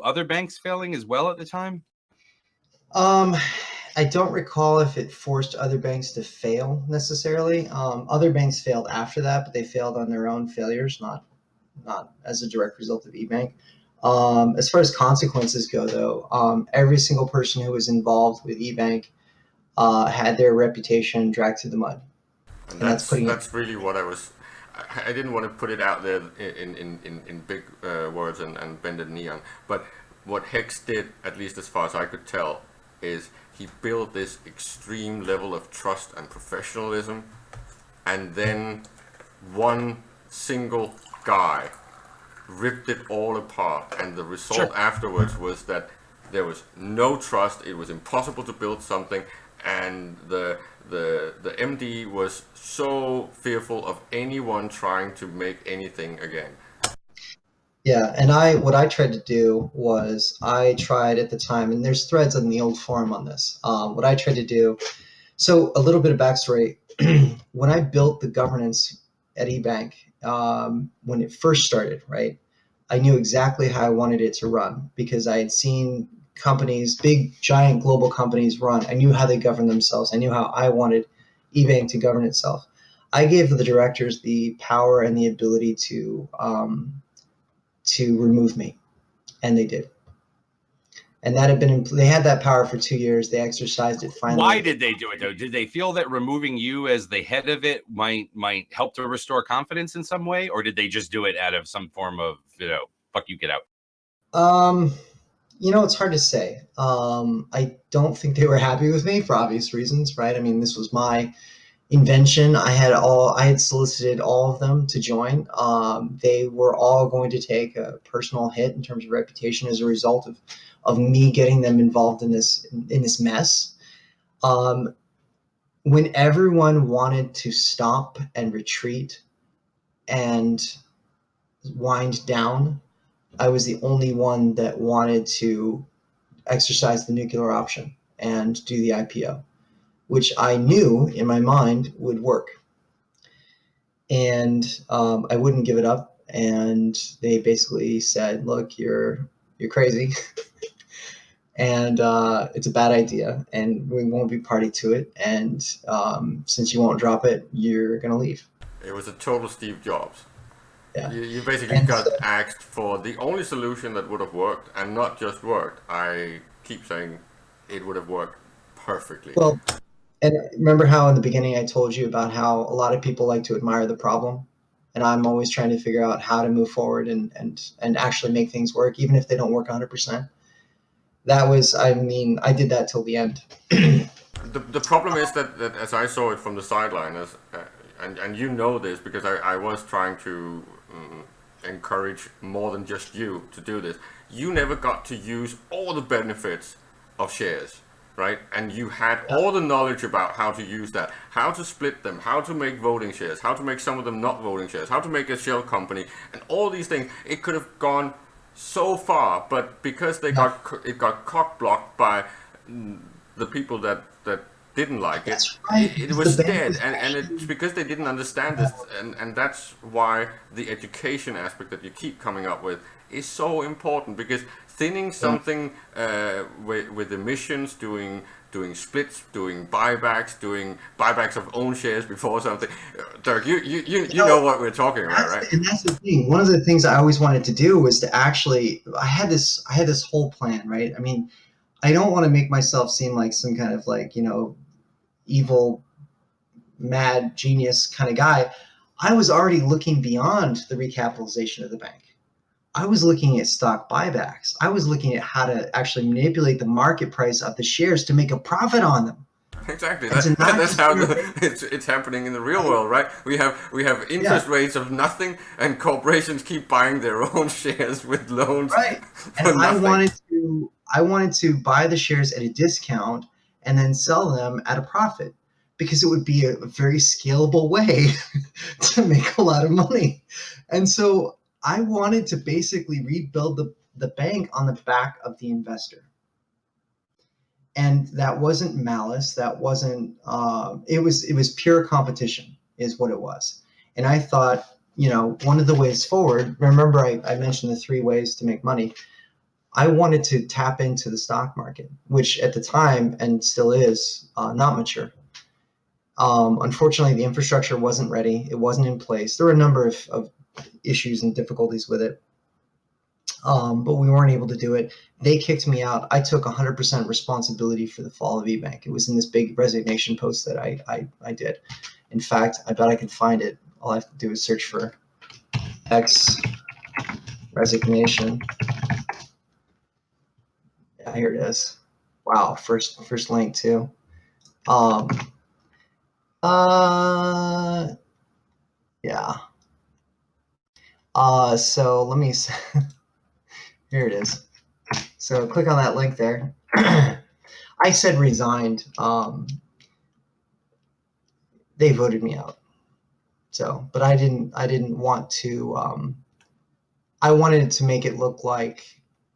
other banks failing as well at the time? I don't recall if it forced other banks to fail necessarily. Other banks failed after that, but they failed on their own failures, not as a direct result of eBank. As far as consequences go, though, every single person who was involved with eBank had their reputation dragged through the mud, And and that's putting it. that's really what I didn't want to put it out there in big words and bend the knee on. But what Hexxx did, at least as far as I could tell, is he built this extreme level of trust and professionalism, and then one single guy ripped it all apart, and the result afterwards was that there was no trust. It was impossible to build something, and the MD was so fearful of anyone trying to make anything again. Yeah, and what I tried to do was I tried at the time, and there's threads on the old forum on this. What I tried to do, so a little bit of backstory. When I built the governance at eBank, when it first started, right, I knew exactly how I wanted it to run because I had seen companies, big, giant global companies run. I knew how they govern themselves. I knew how I wanted eBank to govern itself. I gave the directors the power and the ability to remove me, and they did. And that had been they had that power for 2 years. They exercised it finally. Why did they do it though? Did they feel that removing you as the head of it might help to restore confidence in some way, or did they just do it out of some form of fuck you, get out? It's hard to say. I don't think they were happy with me for obvious reasons, right? I mean, this was my invention. I had solicited all of them to join. They were all going to take a personal hit in terms of reputation as a result of me getting them involved in this mess. When everyone wanted to stop and retreat and wind down, I was the only one that wanted to exercise the nuclear option and do the IPO, which I knew in my mind would work. And I wouldn't give it up. And they basically said, look, you're crazy. And it's a bad idea. And we won't be party to it. And since you won't drop it, you're going to leave. It was a total Steve Jobs. Yeah. You basically got asked for the only solution that would have worked, and not just worked. I keep saying it would have worked perfectly. Well, and remember how in the beginning I told you about how a lot of people like to admire the problem, and I'm always trying to figure out how to move forward and actually make things work, even if they don't work 100%. That was, I did that till the end. The problem is that as I saw it from the sideline, and you know this because I was trying to encourage more than just you to do this. You never got to use all the benefits of shares, right? And you had all the knowledge about how to use that, how to split them, how to make voting shares, how to make some of them not voting shares, how to make a shell company, and all these things. It could have gone so far, but because it got cock blocked by the people that didn't like it. That's right. It was dead, and it's because they didn't understand this, and that's why the education aspect that you keep coming up with is so important, because thinning something with emissions, doing splits, doing buybacks of own shares before something. Dirk, you know what we're talking about, right? And that's the thing. One of the things I always wanted to do was to actually, I had this whole plan, right? I mean, I don't want to make myself seem like some kind of evil, mad genius kind of guy. I was already looking beyond the recapitalization of the bank. I was looking at stock buybacks. I was looking at how to actually manipulate the market price of the shares to make a profit on them. Exactly. That's how it's happening in the real world, right? We have interest rates of nothing, and corporations keep buying their own shares with loans. Right. And I wanted to buy the shares at a discount and then sell them at a profit, because it would be a very scalable way to make a lot of money. And so I wanted to basically rebuild the bank on the back of the investor. And that wasn't malice. That wasn't, it was pure competition is what it was. And I thought, one of the ways forward, remember I mentioned the 3 ways to make money. I wanted to tap into the stock market, which at the time and still is not mature. Unfortunately, the infrastructure wasn't ready. It wasn't in place. There were a number of issues and difficulties with it, but we weren't able to do it. They kicked me out. I took 100% responsibility for the fall of eBank. It was in this big resignation post that I did. In fact, I bet I can find it. All I have to do is search for Hexxx resignation. Yeah, here it is. Wow, first link too. Yeah. So let me, here it is. So click on that link there. I said resigned. They voted me out. So, but I didn't want to, I wanted to make it look like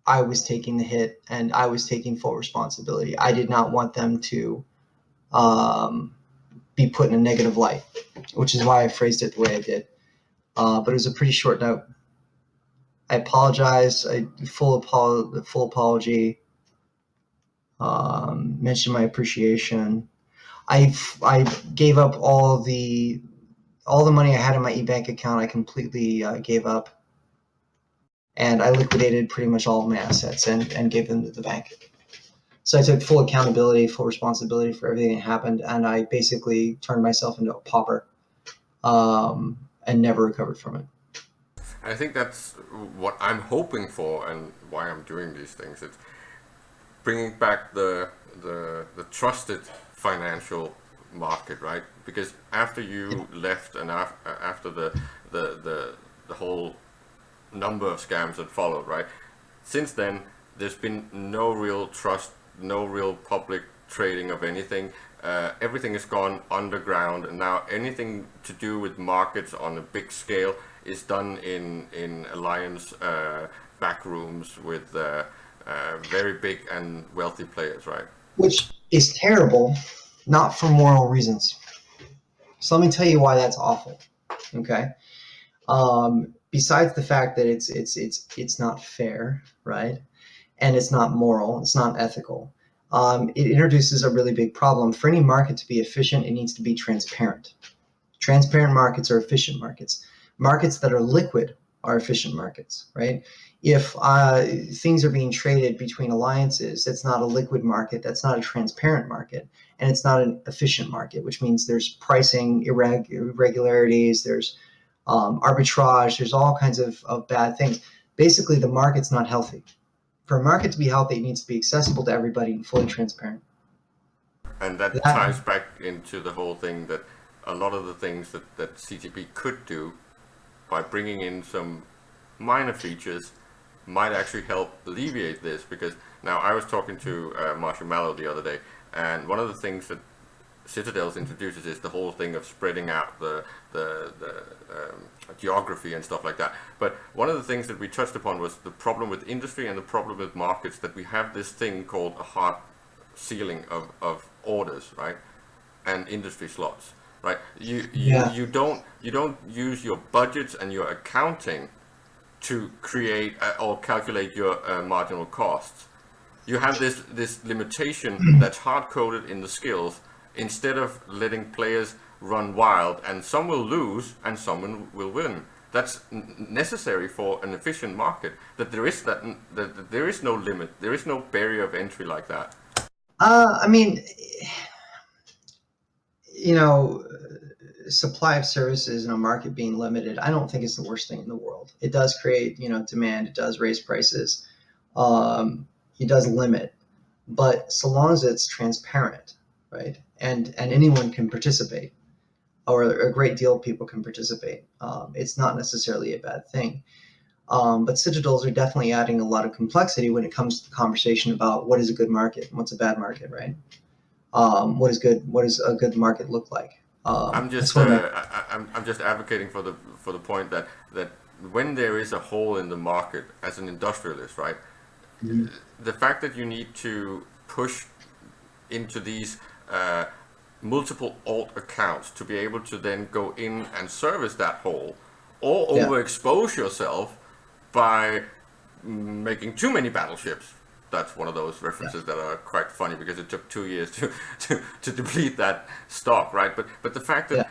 I was taking the hit and I was taking full responsibility. I did not want them to be put in a negative light, which is why I phrased it the way I did. But it was a pretty short note. I apologize. Full apology. Mentioned my appreciation. I gave up all the money I had in my eBank account. I completely gave up, and I liquidated pretty much all of my assets and gave them to the bank. So I took full accountability, full responsibility for everything that happened, and I basically turned myself into a pauper, and never recovered from it. I think that's what I'm hoping for, and why I'm doing these things. It's bringing back the trusted financial market, right? Because after you left, and after the whole number of scams that followed, right? Since then, there's been no real trust, no real public trading of anything. Everything has gone underground, and now anything to do with markets on a big scale is done in alliance back rooms with very big and wealthy players, right? Which is terrible, not for moral reasons. So let me tell you why that's awful. Okay. Besides the fact that it's not fair, right? And it's not moral, it's not ethical. It introduces a really big problem. For any market to be efficient, it needs to be transparent. Transparent markets are efficient markets. Markets that are liquid are efficient markets, right? If things are being traded between alliances, that's not a liquid market, that's not a transparent market, and it's not an efficient market, which means there's pricing irregularities, there's arbitrage, there's all kinds of bad things. Basically, the market's not healthy. For a market to be healthy, it needs to be accessible to everybody and fully transparent. And that ties back into the whole thing that a lot of the things that CTP could do by bringing in some minor features might actually help alleviate this. Because now I was talking to Marshall Mallow the other day, and one of the things that Citadels introduces is the whole thing of spreading out the geography and stuff like that. But one of the things that we touched upon was the problem with industry and the problem with markets, that we have this thing called a hard ceiling of orders, right? And industry slots, right? You don't use your budgets and your accounting to create or calculate your marginal costs. You have this limitation that's hard-coded in the skills, instead of letting players run wild, and some will lose and some will win. That's necessary for an efficient market, that there is that there is no limit, there is no barrier of entry like that. I mean, you know, supply of services in a market being limited, I don't think it's the worst thing in the world. It does create, demand. It does raise prices. It does limit, but so long as it's transparent, right, and anyone can participate, or a great deal of people can participate, it's not necessarily a bad thing. But Citadels are definitely adding a lot of complexity when it comes to the conversation about what is a good market and what's a bad market, right? What is good? What does a good market look like? I'm just advocating for the point that when there is a hole in the market as an industrialist, right? Mm-hmm. The fact that you need to push into these multiple alt accounts to be able to then go in and service that hole, or overexpose yourself by making too many battleships. That's one of those references that are quite funny because it took 2 years to deplete that stock, right? But the fact that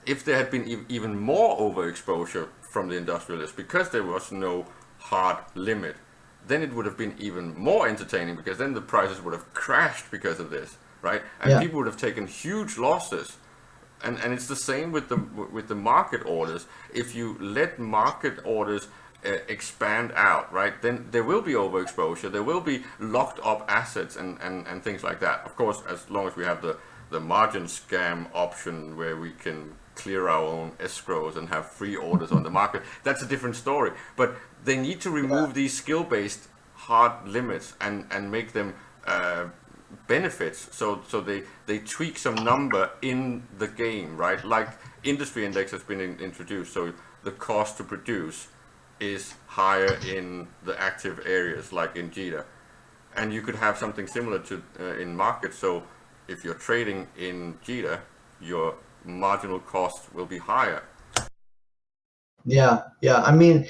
if there had been even more overexposure from the industrialists because there was no hard limit, then it would have been even more entertaining because then the prices would have crashed because of this, right? And people would have taken huge losses. And it's the same with the market orders. If you let market orders expand out, right, then there will be overexposure, there will be locked up assets and things like that. Of course, as long as we have the margin scam option where we can clear our own escrows and have free orders on the market, that's a different story. But they need to remove these skill-based hard limits and make them benefits, so they tweak some number in the game, right? Like industry index has been introduced, so the cost to produce is higher in the active areas like in JITA, and you could have something similar to in markets. So if you're trading in JITA, your marginal cost will be higher. Yeah. I mean,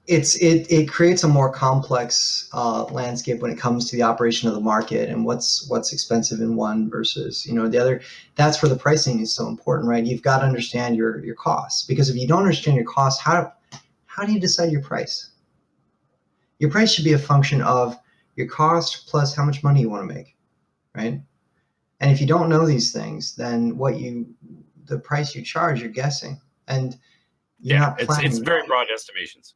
it creates a more complex landscape when it comes to the operation of the market and what's expensive in one versus the other. That's where the pricing is so important, right? You've got to understand your costs, because if you don't understand your costs, how do you decide your price? Your price should be a function of your cost plus how much money you want to make, right? And if you don't know these things, then the price you charge, you're guessing, and you're not planning. It's very broad estimations.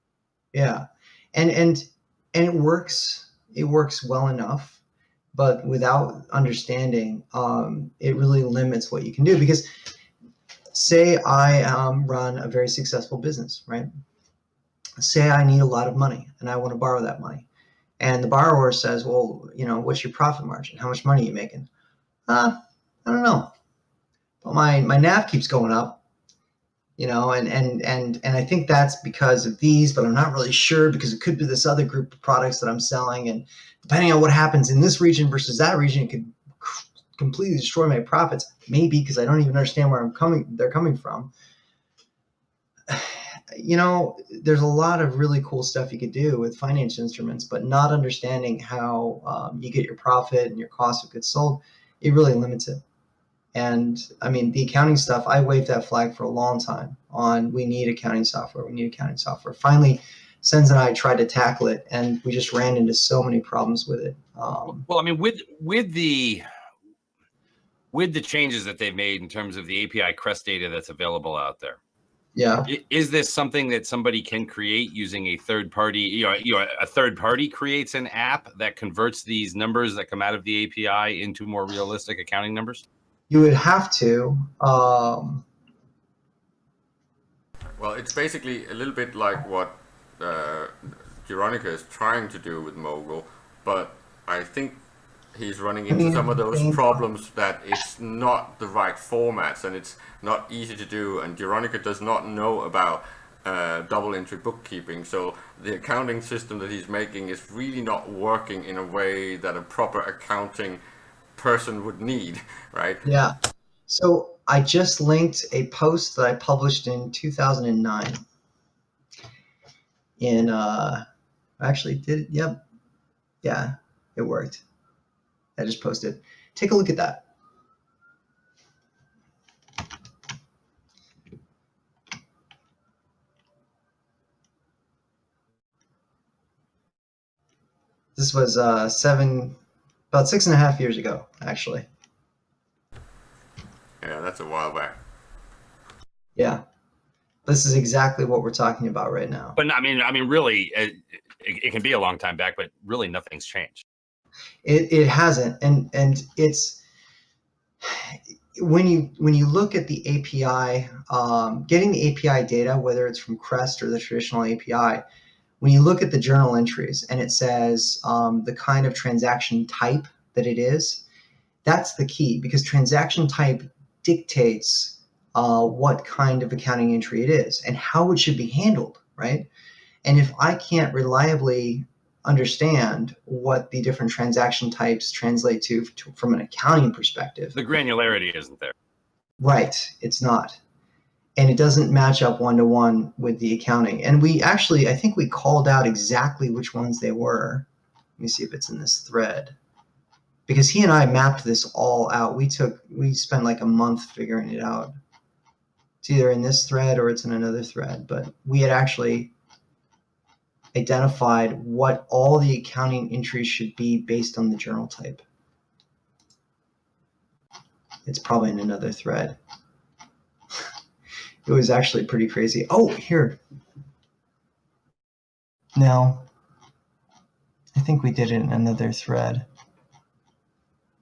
Yeah, and it works well enough, but without understanding, it really limits what you can do. Because say I run a very successful business, right? Say I need a lot of money and I want to borrow that money, and the borrower says, well, what's your profit margin? How much money are you making? I don't know, but my NAV keeps going up. And I think that's because of these, but I'm not really sure, because it could be this other group of products that I'm selling, and depending on what happens in this region versus that region, it could completely destroy my profits. Maybe because I don't even understand where they're coming from. There's a lot of really cool stuff you could do with finance instruments, but not understanding how you get your profit and your cost of goods sold, it really limits it. And I mean, the accounting stuff, I waved that flag for a long time on we need accounting software. Finally, Sens and I tried to tackle it, and we just ran into so many problems with it. Well, I mean, with the changes that they've made in terms of the API CREST data that's available out there, is this something that somebody can create using a third party? A third party creates an app that converts these numbers that come out of the API into more realistic accounting numbers? You would have to. Well, it's basically a little bit like what Jeronica is trying to do with Mogul, but I think he's running into some of those problems that it's not the right formats and it's not easy to do, and Jeronica does not know about double entry bookkeeping, so the accounting system that he's making is really not working in a way that a proper accounting person would need, right? Yeah. So I just linked a post that I published in 2009. Actually did it? Yep. Yeah, it worked. I just posted. Take a look at that. This was about 6.5 years ago, actually. Yeah, that's a while back. Yeah, this is exactly what we're talking about right now. But I mean, really, it can be a long time back, but really nothing's changed. It hasn't, and it's when you look at the API, getting the API data, whether it's from CREST or the traditional API. When you look at the journal entries and it says the kind of transaction type that it is, that's the key, because transaction type dictates what kind of accounting entry it is and how it should be handled, right? And if I can't reliably understand what the different transaction types translate to from an accounting perspective, the granularity isn't there. Right, it's not. and it doesn't match up one-to-one with the accounting. And we actually, I think we called out exactly which ones they were. Let me see if it's in this thread, because he and I mapped this all out. We spent like a month figuring it out. It's either in this thread or it's in another thread, but we had actually identified what all the accounting entries should be based on the journal type. It's probably in another thread. It was actually pretty crazy. Oh, here. No. I think we did it in another thread.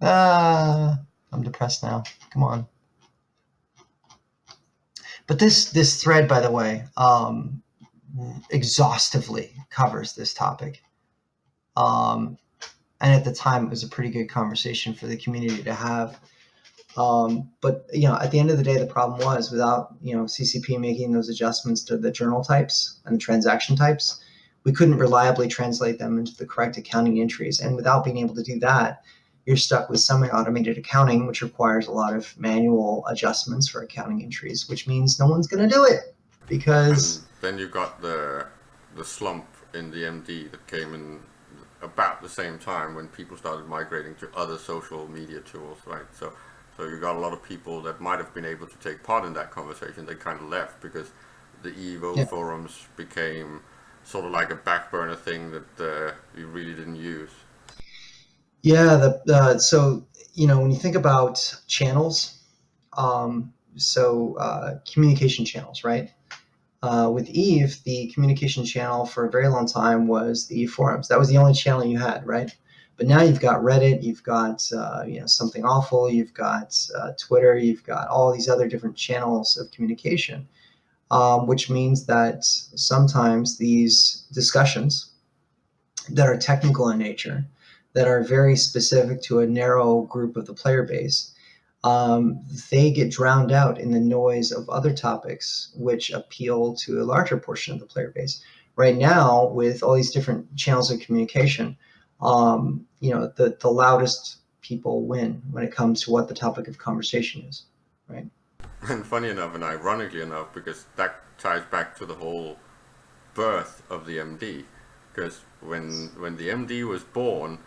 I'm depressed now. Come on. But this thread, by the way, exhaustively covers this topic. And at the time, it was a pretty good conversation for the community to have. But at the end of the day, the problem was without CCP making those adjustments to the journal types and the transaction types, we couldn't reliably translate them into the correct accounting entries. And without being able to do that, you're stuck with semi-automated accounting, which requires a lot of manual adjustments for accounting entries, which means no one's going to do it because. And then you got the slump in the MD that came in about the same time when people started migrating to other social media tools, right? So you got a lot of people that might have been able to take part in that conversation. They kind of left because the EVO forums became sort of like a back burner thing that you really didn't use. Yeah, so when you think about channels, communication channels, right? With Eve, the communication channel for a very long time was the forums. That was the only channel you had, right? But now you've got Reddit, you've got Something Awful, you've got Twitter, you've got all these other different channels of communication, which means that sometimes these discussions that are technical in nature, that are very specific to a narrow group of the player base, they get drowned out in the noise of other topics which appeal to a larger portion of the player base. Right now, with all these different channels of communication, the loudest people win when it comes to what the topic of conversation is, right? And funny enough, and ironically enough, because that ties back to the whole birth of the MD, because when the MD was born,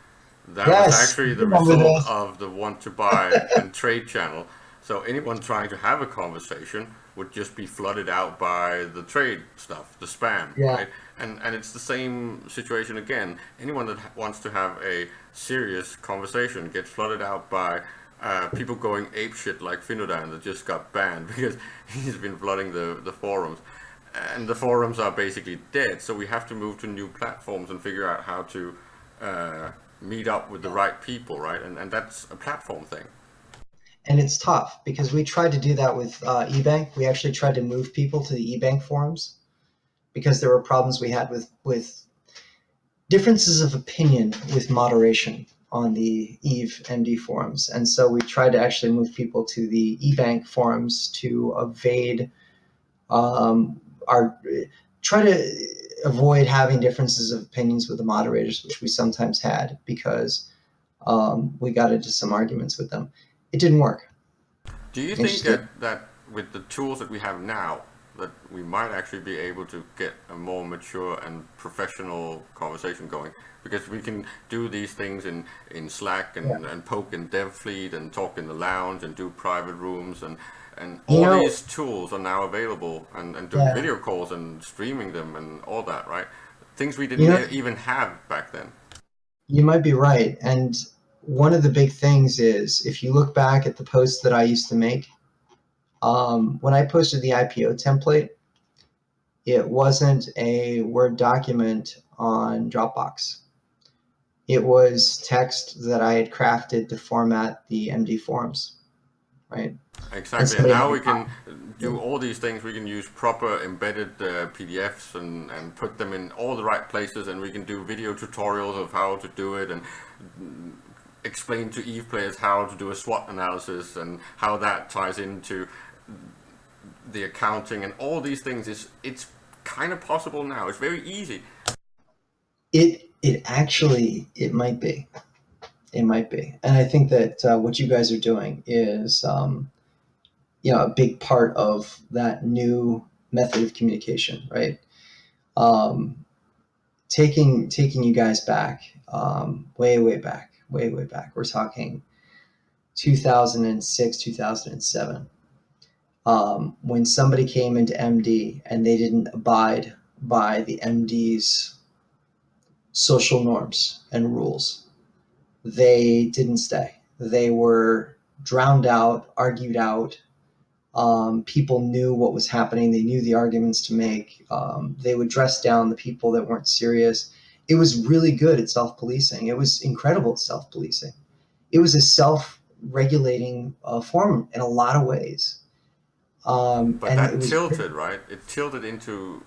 that was actually the result of the want to buy and trade channel. So anyone trying to have a conversation would just be flooded out by the trade stuff, the spam, right? And it's the same situation again. Anyone that wants to have a serious conversation gets flooded out by people going apeshit like Finodan that just got banned because he's been flooding the forums. And the forums are basically dead, so we have to move to new platforms and figure out how to meet up with the right people, right? And that's a platform thing. And it's tough because we tried to do that with eBank. We actually tried to move people to the eBank forums because there were problems we had with differences of opinion with moderation on the Eve MD forums. And so we tried to actually move people to the eBank forums to try to avoid having differences of opinions with the moderators, which we sometimes had because we got into some arguments with them. It didn't work. Do you think that with the tools that we have now, that we might actually be able to get a more mature and professional conversation going? Because we can do these things in Slack and poke in DevFleet and talk in the lounge and do private rooms and all these tools are now available and doing video calls and streaming them and all that, right? Things we didn't even have back then. You might be right. And one of the big things is if you look back at the posts that I used to make, when I posted the IPO template, it wasn't a Word document on Dropbox. It was text that I had crafted to format the MD forums, right? Exactly, and now we can do all these things. We can use proper embedded PDFs and put them in all the right places, and we can do video tutorials of how to do it and explain to Eve players how to do a SWOT analysis and how that ties into the accounting and all these things. It's kind of possible now. It's very easy. It might be. It might be. And I think that what you guys are doing is a big part of that new method of communication, right? Um, taking you guys back, way back. We're talking 2006, 2007. When somebody came into MD and they didn't abide by the MD's social norms and rules, they didn't stay. They were drowned out, argued out. People knew what was happening. They knew the arguments to make. They would dress down the people that weren't serious. It was really good at self-policing. It was incredible at self-policing. It was a self-regulating form in a lot of ways. But And it that was tilted, right? It tilted into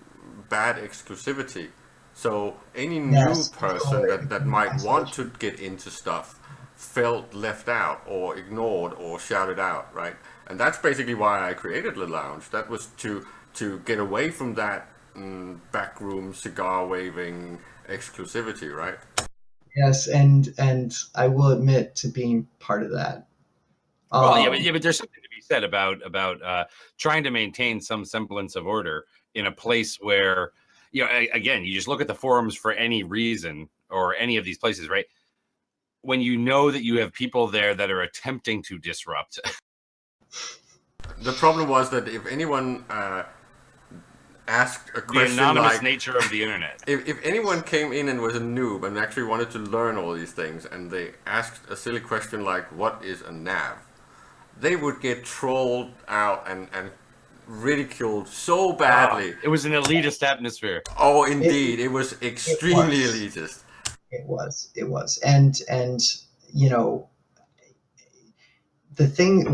bad exclusivity. So any new yes, person that might want isolation. to get into stuff felt left out or ignored or shouted out, right? And that's basically why I created the lounge. That was to get away from that backroom cigar waving exclusivity, right? Yes, and I will admit to being part of that. Well, but there's something to be said about trying to maintain some semblance of order in a place where, again, you just look at the forums for any reason or any of these places, right? When you know that you have people there that are attempting to disrupt. The problem was that if anyone asked a the question anonymous like, nature of the internet. If anyone came in and was a noob and actually wanted to learn all these things, and they asked a silly question like, "What is a nav?" they would get trolled out and ridiculed so badly. It was an elitist atmosphere. Oh, indeed, it was extremely elitist. It was, and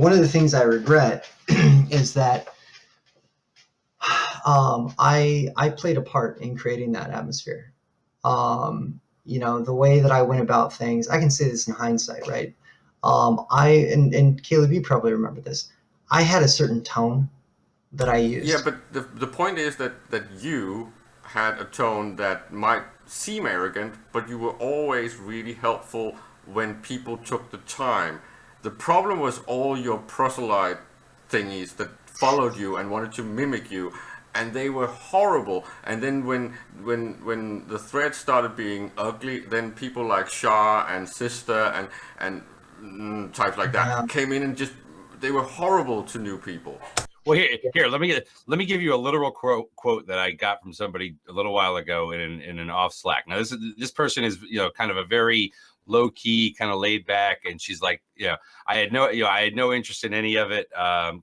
one of the things I regret is that I played a part in creating that atmosphere. The way that I went about things, I can say this in hindsight, right? And Caleb, you probably remember this. I had a certain tone that I used. Yeah, but the point is that you had a tone that might seem arrogant, but you were always really helpful when people took the time. The problem was all your proselyte thingies that followed you and wanted to mimic you, and they were horrible. And then when the thread started being ugly, then people like Shah and Sister and types like that came in and just they were horrible to new people. Well, here, let me give you a literal quote that I got from somebody a little while ago in an off Slack. Now, this person is kind of a very low key, kind of laid back, and she's like, I had no interest in any of it.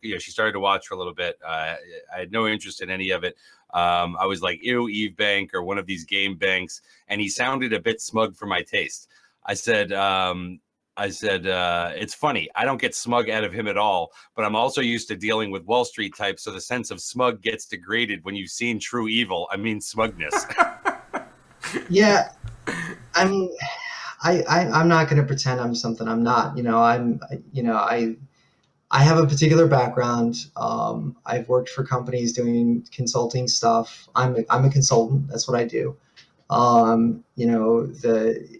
She started to watch for a little bit. I had no interest in any of it. I was like, ew, Eve Bank or one of these game banks, and he sounded a bit smug for my taste. I said, it's funny. I don't get smug out of him at all, but I'm also used to dealing with Wall Street types, so the sense of smug gets degraded when you've seen true evil. I mean, smugness. Yeah. I mean, I'm not going to pretend I'm something I'm not. I have a particular background. I've worked for companies doing consulting stuff. I'm a consultant. That's what I do.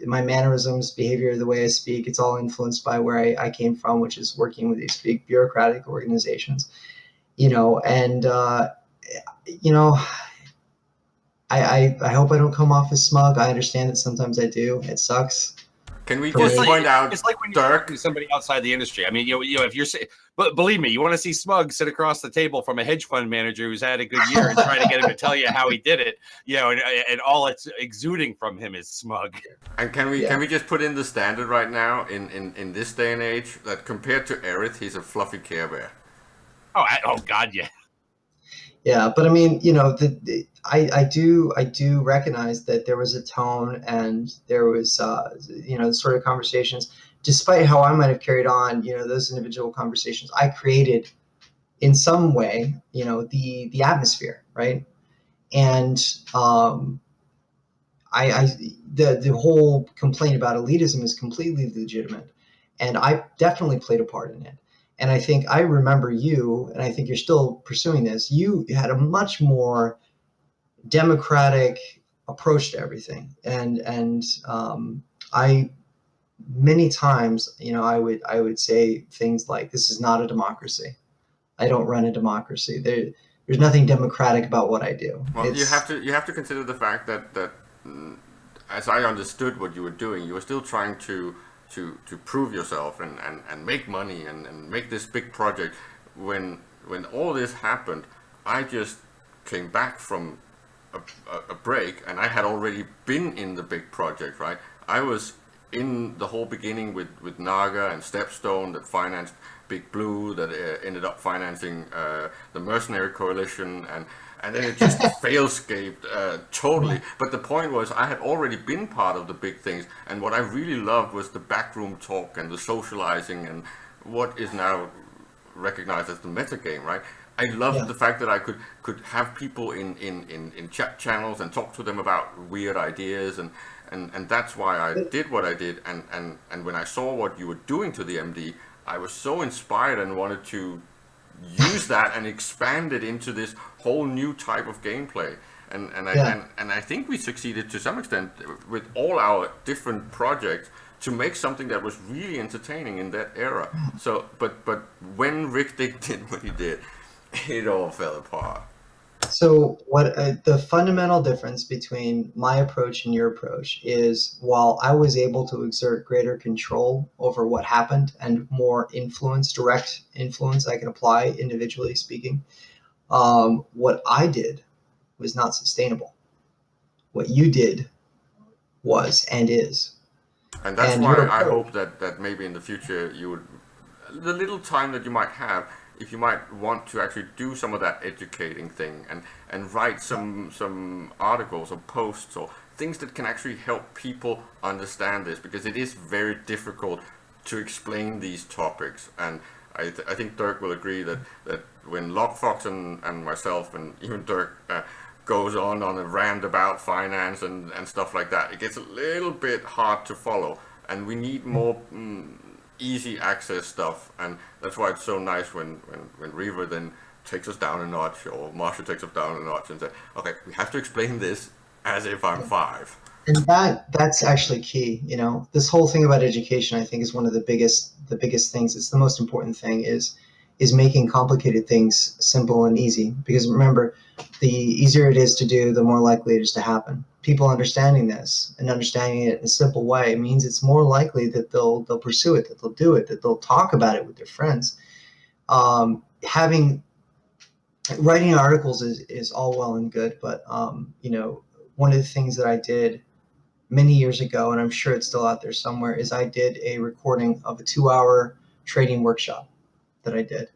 My mannerisms, behavior, the way I speak, it's all influenced by where I came from, which is working with these big bureaucratic organizations, I hope I don't come off as smug. I understand that sometimes I do. It sucks. Can we just point out, it's like when you're talking to somebody outside the industry. I mean, if you're saying, but believe me, you want to see smug sit across the table from a hedge fund manager who's had a good year and try to get him to tell you how he did it, and all it's exuding from him is smug. And can we just put in the standard right now in this day and age that compared to Aerith, he's a fluffy Care Bear? Oh God, yeah. Yeah, but I mean, I do recognize that there was a tone and there was, sort of conversations, despite how I might have carried on, those individual conversations, I created in some way, the atmosphere, right? And the whole complaint about elitism is completely legitimate, and I definitely played a part in it. And I think I remember you, and I think you're still pursuing this. You had a much more democratic approach to everything, and I many times, I would say things like, "This is not a democracy," I don't run a democracy. There's nothing democratic about what I do. Well, you have to consider the fact that as I understood what you were doing, you were still trying to prove yourself and make money and make this big project. When all this happened, I just came back from a break, and I had already been in the big project, right? I was in the whole beginning with Naga and Stepstone that financed Big Blue, that ended up financing the Mercenary Coalition, and then it just failscaped totally. But the point was, I had already been part of the big things, and what I really loved was the backroom talk and the socializing and what is now recognized as the metagame, right? I loved the fact that I could have people in chat channels and talk to them about weird ideas, and that's why I did what I did. And when I saw what you were doing to the MD, I was so inspired and wanted to use that and expand it into this whole new type of gameplay. And I think we succeeded to some extent with all our different projects to make something that was really entertaining in that era. So, but when Rick did what he did, it all fell apart. So what the fundamental difference between my approach and your approach is, while I was able to exert greater control over what happened and more influence, direct influence I could apply individually speaking, what I did was not sustainable. What you did was and is. And that's why I hope that maybe in the future you would, the little time that you might have, if you might want to actually do some of that educating thing and write some articles or posts or things that can actually help people understand this, because it is very difficult to explain these topics. And I think Dirk will agree that when Lockfox and myself and even Dirk goes on a rant about finance and stuff like that, it gets a little bit hard to follow, and we need more easy access stuff. And that's why it's so nice when Reaver then takes us down a notch, or Marsha takes us down a notch and says, okay, we have to explain this as if I'm 5. And that's actually key. You know, this whole thing about education, I think, is one of the biggest things. It's the most important thing, is making complicated things simple and easy. Because remember, the easier it is to do, the more likely it is to happen. People understanding this and understanding it in a simple way means it's more likely that they'll pursue it, that they'll do it, that they'll talk about it with their friends. Writing articles is all well and good, but you know, one of the things that I did many years ago, and I'm sure it's still out there somewhere, is I did a recording of a 2-hour trading workshop that I did.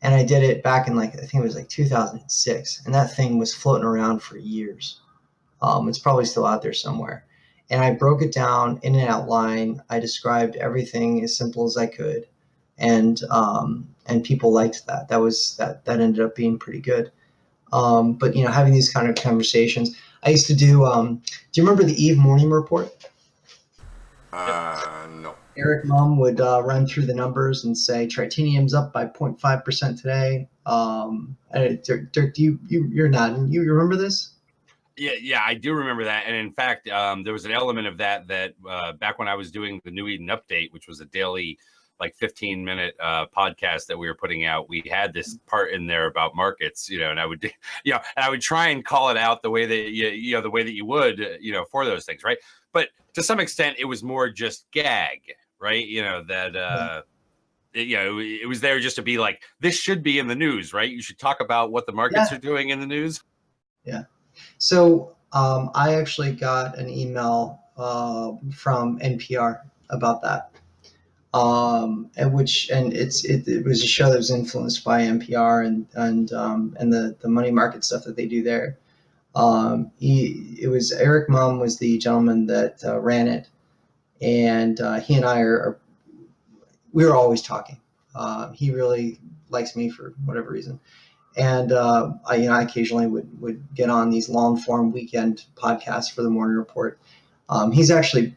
And I did it back in, I think it was 2006. And that thing was floating around for years. It's probably still out there somewhere. And I broke it down in an outline. I described everything as simple as I could. And people liked that. That ended up being pretty good. But, you know, having these kind of conversations, I used to do, do you remember the Eve Morning Report? No. Eric Mum would run through the numbers and say Tritanium's up by 0.5% today. Dirk, you're nodding. You remember this? Yeah, I do remember that. And in fact, there was an element of that back when I was doing the New Eden Update, which was a daily 15-minute podcast that we were putting out, we had this part in there about markets, you know, and I would, you know, and I would try and call it out the way that the way that you would, you know, for those things, right? But to some extent, it was more just gag, right? You know, that you know, it was there just to be like, this should be in the news, right? You should talk about what the markets are doing in the news. Yeah. So I actually got an email from NPR about that. And it was a show that was influenced by NPR and the money market stuff that they do there. It was Eric Mum was the gentleman that ran it, and he and I we were always talking. He really likes me for whatever reason, and I occasionally would get on these long form weekend podcasts for the Morning Report. He's actually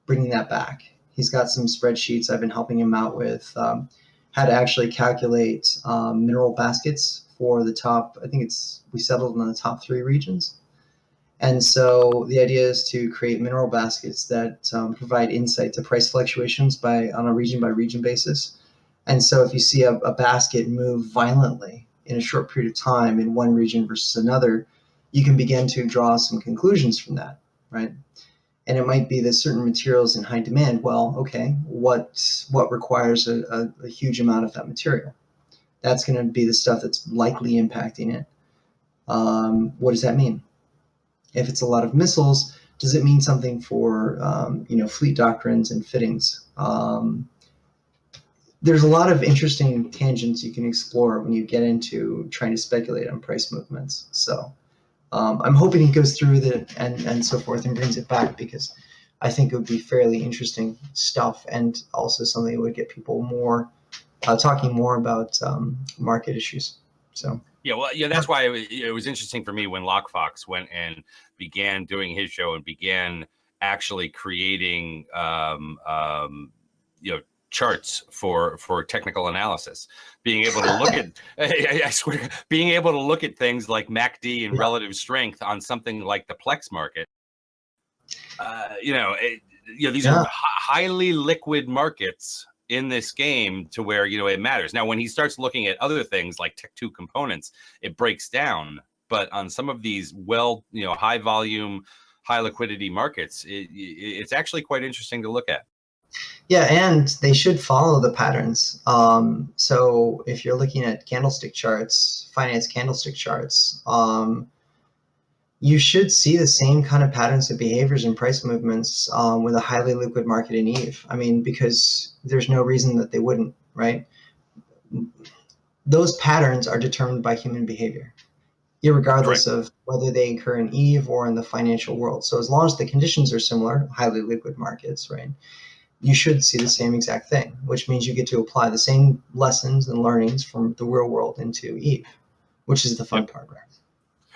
bringing that back. He's got some spreadsheets I've been helping him out with, how to actually calculate mineral baskets for the top. I think we settled on the top 3 regions. And so the idea is to create mineral baskets that provide insight to price fluctuations on a region by region basis. And so if you see a basket move violently in a short period of time in one region versus another, you can begin to draw some conclusions from that, right? And it might be that certain materials in high demand. Well, okay, what requires a huge amount of that material? That's going to be the stuff that's likely impacting it. What does that mean? If it's a lot of missiles, does it mean something for fleet doctrines and fittings? There's a lot of interesting tangents you can explore when you get into trying to speculate on price movements. So I'm hoping he goes through that and so forth and brings it back, because I think it would be fairly interesting stuff, and also something that would get people more talking more about market issues. So yeah, well, yeah, that's why it was interesting for me when LockFox went and began doing his show and began actually creating charts for technical analysis, being able to look at I swear, being able to look at things like MACD and relative strength on something like the Plex market. These are highly liquid markets in this game to where it matters. Now, when he starts looking at other things like Tech 2 components, it breaks down. But on some of these high volume, high liquidity markets, it's actually quite interesting to look at. Yeah, and they should follow the patterns. So if you're looking at candlestick charts, finance candlestick charts, you should see the same kind of patterns of behaviors and price movements with a highly liquid market in Eve. I mean, because there's no reason that they wouldn't, right? Those patterns are determined by human behavior, irregardless of whether they occur in Eve or in the financial world. So as long as the conditions are similar, highly liquid markets, right, you should see the same exact thing, which means you get to apply the same lessons and learnings from the real world into Eve, which is the fun part, right?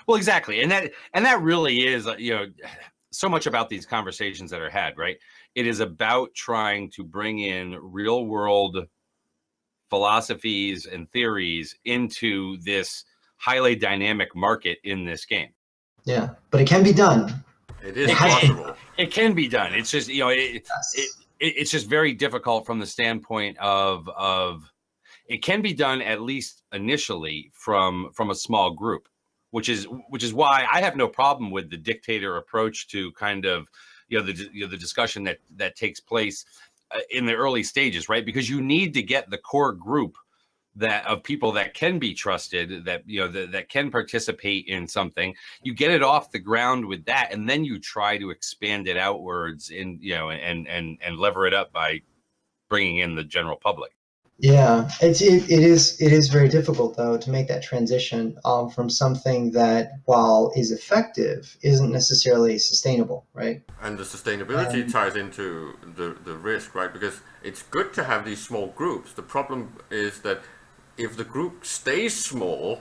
Well, exactly. And that really is, so much about these conversations that are had, right? It is about trying to bring in real world philosophies and theories into this highly dynamic market in this game. Yeah, but it can be done. It is possible. It can be done. It's just, it's just very difficult from the standpoint of it can be done, at least initially, from a small group. Which is why I have no problem with the dictator approach to kind of the discussion that takes place in the early stages, right? Because you need to get the core group of people that can be trusted, that that can participate in something. You get it off the ground with that, and then you try to expand it outwards and lever it up by bringing in the general public. Yeah, it is very difficult, though, to make that transition from something that, while is effective, isn't necessarily sustainable, right? And the sustainability ties into the risk, right? Because it's good to have these small groups. The problem is that if the group stays small,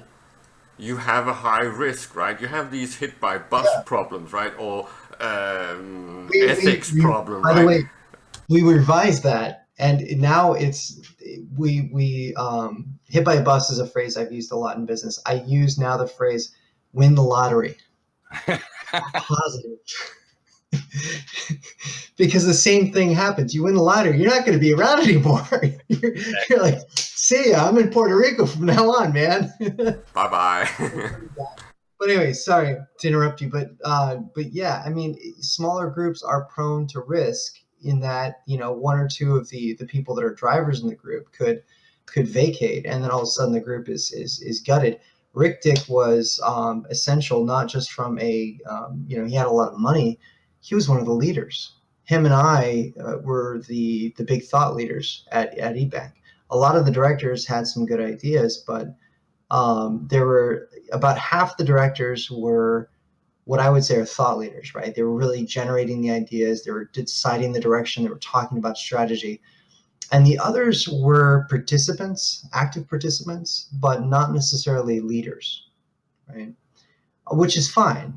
you have a high risk, right? You have these hit by bus problems, right? Or ethics problem, right? By the way, we revised that. And now it's we hit by a bus is a phrase I've used a lot in business. I use now the phrase "win the lottery." Positive, because the same thing happens. You win the lottery, you're not going to be around anymore. You're like, see ya, I'm in Puerto Rico from now on, man. Bye bye. But anyway, sorry to interrupt you, but yeah, I mean, smaller groups are prone to risk, in that one or two of the people that are drivers in the group could vacate, and then all of a sudden the group is gutted. Rick Dick was essential, not just from he had a lot of money. He was one of the leaders. Him and I were the big thought leaders at eBank. A lot of the directors had some good ideas, but there were about half the directors were what I would say are thought leaders, right? They were really generating the ideas. They were deciding the direction. They were talking about strategy. And the others were participants, active participants, but not necessarily leaders, right? Which is fine.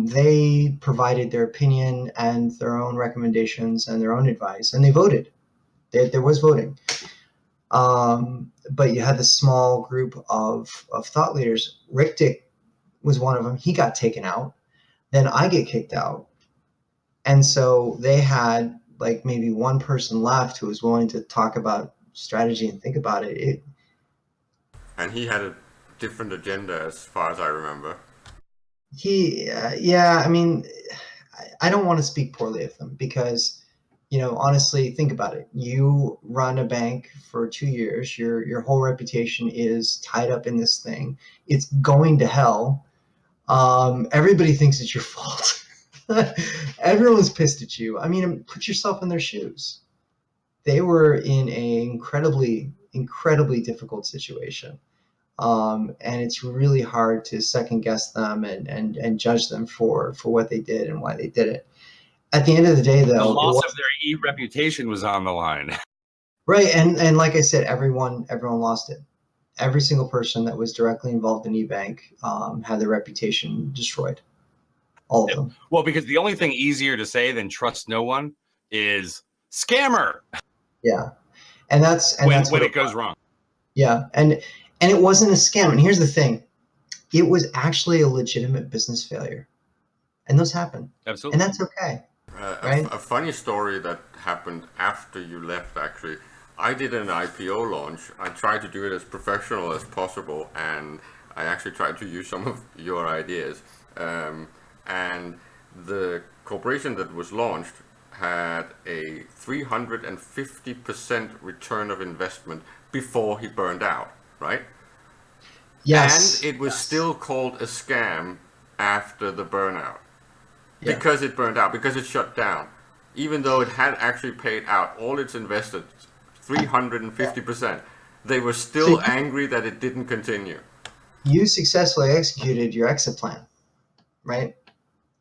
They provided their opinion and their own recommendations and their own advice, and they voted. There was voting. But you had this small group of thought leaders. Rick Dick was one of them. He got taken out. Then I get kicked out. And so they had like maybe one person left who was willing to talk about strategy and think about it, and he had a different agenda as far as I remember. Yeah, I mean, I don't want to speak poorly of them because, honestly, think about it. You run a bank for 2 years, your whole reputation is tied up in this thing. It's going to hell. Everybody thinks it's your fault. Everyone's pissed at you. I mean, put yourself in their shoes. They were in an incredibly, incredibly difficult situation. And it's really hard to second guess them and judge them for what they did and why they did it. At the end of the day, though, the loss of their reputation was on the line. Right, and like I said, everyone lost it. Every single person that was directly involved in eBank had their reputation destroyed. All of them. Well, because the only thing easier to say than trust no one is scammer. Yeah, and that's when it goes wrong. Yeah, and it wasn't a scam. And here's the thing: it was actually a legitimate business failure, and those happen. Absolutely, and that's okay. Right? A funny story that happened after you left, actually. I did an IPO launch. I tried to do it as professional as possible, and I actually tried to use some of your ideas. And the corporation that was launched had a 350% return of investment before he burned out, right? Yes. And it was still called a scam after the burnout. Yeah. Because it burned out, because it shut down. Even though it had actually paid out all its investors 350%, they were still angry that it didn't continue. You successfully executed your exit plan, right?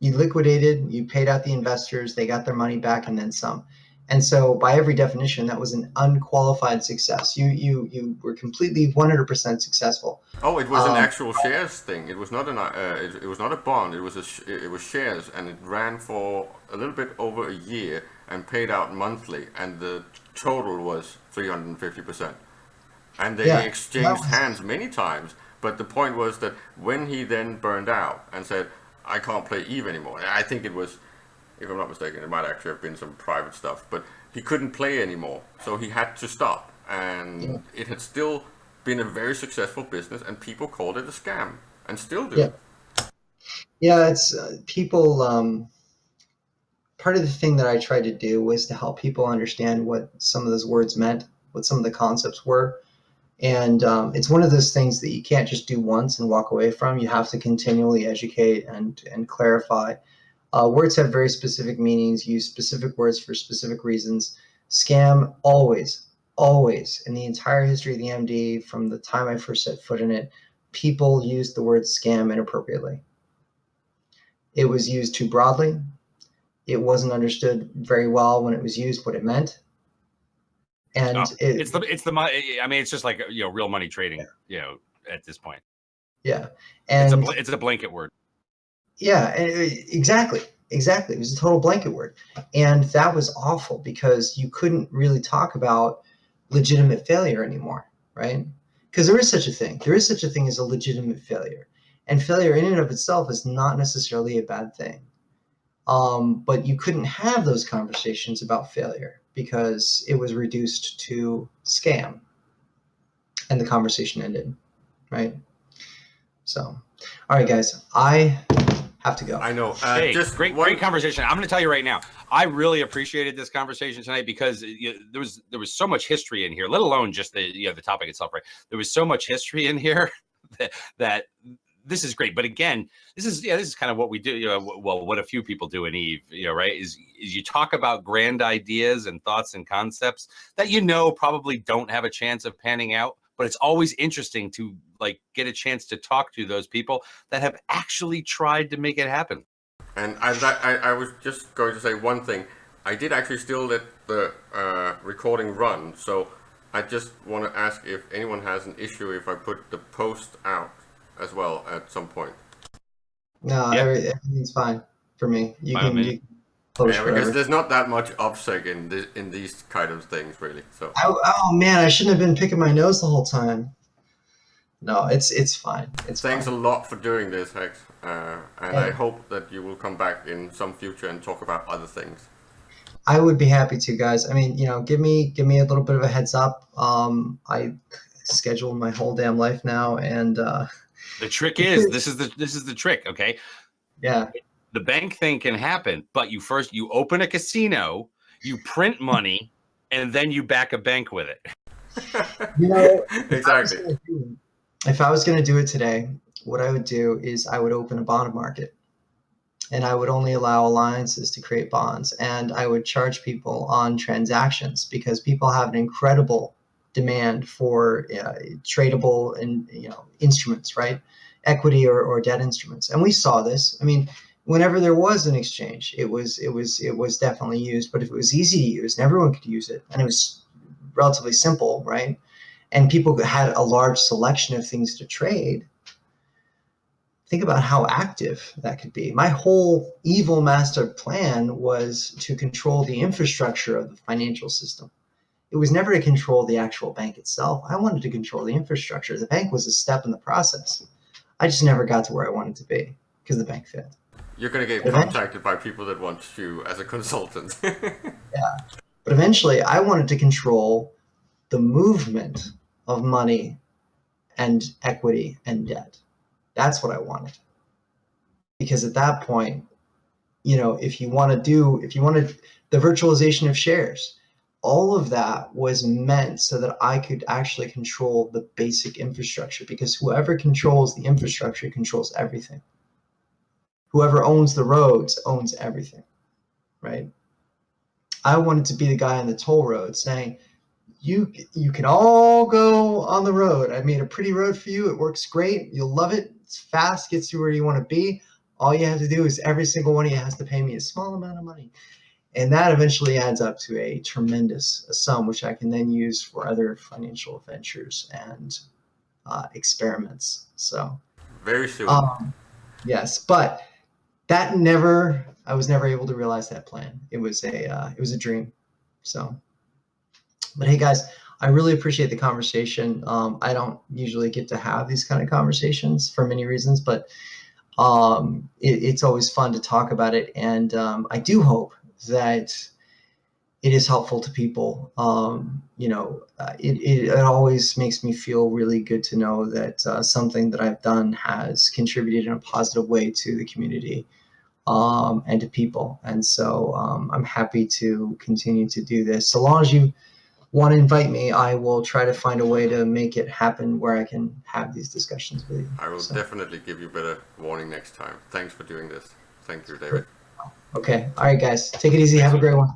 You liquidated, you paid out the investors, they got their money back and then some. And so by every definition, that was an unqualified success. You were completely 100% successful. Oh, it was an actual shares thing. It was not it was not a bond. It was shares, and it ran for a little bit over a year and paid out monthly, and the total was 350%. And they exchanged hands many times. But the point was that when he then burned out and said, I can't play EVE anymore. I think it was, if I'm not mistaken, it might actually have been some private stuff, but he couldn't play anymore. So he had to stop. And it had still been a very successful business, and people called it a scam and still do. Yeah, it's people, part of the thing that I tried to do was to help people understand what some of those words meant, what some of the concepts were. And it's one of those things that you can't just do once and walk away from. You have to continually educate and clarify. Words have very specific meanings, use specific words for specific reasons. Scam, always in the entire history of the MD, from the time I first set foot in it, people used the word scam inappropriately. It was used too broadly. It wasn't understood very well when it was used what it meant. And it's just like, real money trading, at this point. Yeah. And it's a blanket word. Yeah, exactly. It was a total blanket word. And that was awful because you couldn't really talk about legitimate failure anymore, right? Because there is such a thing. There is such a thing as a legitimate failure. And failure in and of itself is not necessarily a bad thing. But you couldn't have those conversations about failure because it was reduced to scam. And the conversation ended, right? So, all right, guys, I have to go. I know. Hey, just great conversation. I'm going to tell you right now, I really appreciated this conversation tonight because there was so much history in here, let alone just the topic itself, right? There was so much history in here that this is great. But again, this is kind of what we do. Well, what a few people do in EVE, right? Is you talk about grand ideas and thoughts and concepts that probably don't have a chance of panning out. But it's always interesting to get a chance to talk to those people that have actually tried to make it happen. And I was just going to say one thing. I did actually still let the recording run. So I just want to ask if anyone has an issue if I put the post out as well at some point. No, everything's fine for me. You can post because there's not that much OPSEC in these kind of things, really. So. Oh man, I shouldn't have been picking my nose the whole time. No, it's fine. Thanks a lot for doing this, Hexxx, and I hope that you will come back in some future and talk about other things. I would be happy to, guys. I mean, give me a little bit of a heads up. I scheduled my whole damn life now, and the trick is this is the trick. Okay. Yeah. The bank thing can happen, but you open a casino, you print money, and then you back a bank with it. Exactly. If I was going to do it today, what I would do is I would open a bond market, and I would only allow alliances to create bonds, and I would charge people on transactions because people have an incredible demand for tradable and instruments, right? Equity or debt instruments. And we saw this. I mean, whenever there was an exchange, it was definitely used. But if it was easy to use and everyone could use it, and it was relatively simple, right? And people had a large selection of things to trade, think about how active that could be. My whole evil master plan was to control the infrastructure of the financial system. It was never to control the actual bank itself. I wanted to control the infrastructure. The bank was a step in the process. I just never got to where I wanted to be because the bank failed. You're going to get contacted by people that want you as a consultant. Yeah. But eventually I wanted to control the movement of money and equity and debt. That's what I wanted. Because at that point, if you wanted the virtualization of shares, all of that was meant so that I could actually control the basic infrastructure, because whoever controls the infrastructure controls everything. Whoever owns the roads owns everything, right? I wanted to be the guy on the toll road saying, you can all go on the road. I made a pretty road for you. It works great. You'll love it. It's fast, gets you where you want to be. All you have to do is every single one of you has to pay me a small amount of money. And that eventually adds up to a tremendous sum, which I can then use for other financial ventures and experiments. So very soon. Yes, but I was never able to realize that plan. It was a dream. So, but hey guys, I really appreciate the conversation. I don't usually get to have these kind of conversations for many reasons, but it's always fun to talk about it. And I do hope that it is helpful to people. It always makes me feel really good to know that something that I've done has contributed in a positive way to the community and to people. And so I'm happy to continue to do this. So long as you want to invite me, I will try to find a way to make it happen where I can have these discussions with you. I will definitely give you better warning next time. Thanks for doing this. Thank you, David. Okay. All right, guys. Take it easy. Have a great one.